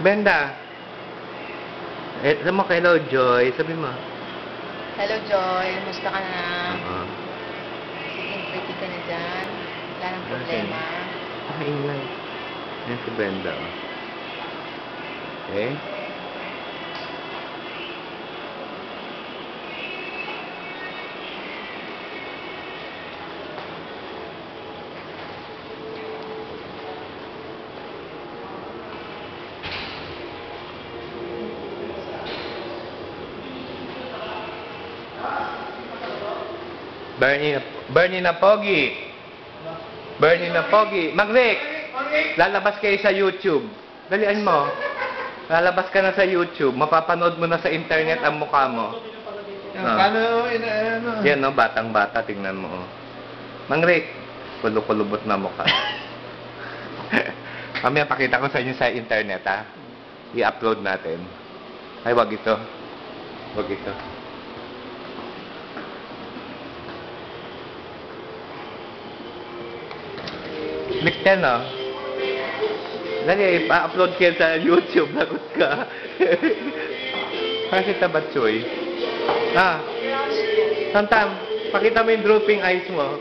Benda. Sabi mo, hello, Joy. Sabi mo. Hello, Joy. Musta ka na? Oo. Sige, pretty ka na dyan. Wala nang problema. Ingay. Yan si Brenda, oh. Okay? Bernie na Pogi. Bernie na Pogi. Mag-Rick! Lalabas kayo sa YouTube. Dalian mo. Lalabas ka na sa YouTube. Mapapanood mo na sa internet ang mukha mo. Ano? Yan, no? Batang-bata. Tingnan mo, oh. Mang Rick, kulo-kulubot na mukha. Mamaya pakita ko sa inyo sa internet, ha? I-upload natin. Ay, wag ito. Wag ito. Click ka, no? Dali, pa-upload kayo sa YouTube. Lagot ka. Kasi tabatsoy. Ah. Tantam, pakita mo yung drooping eyes mo.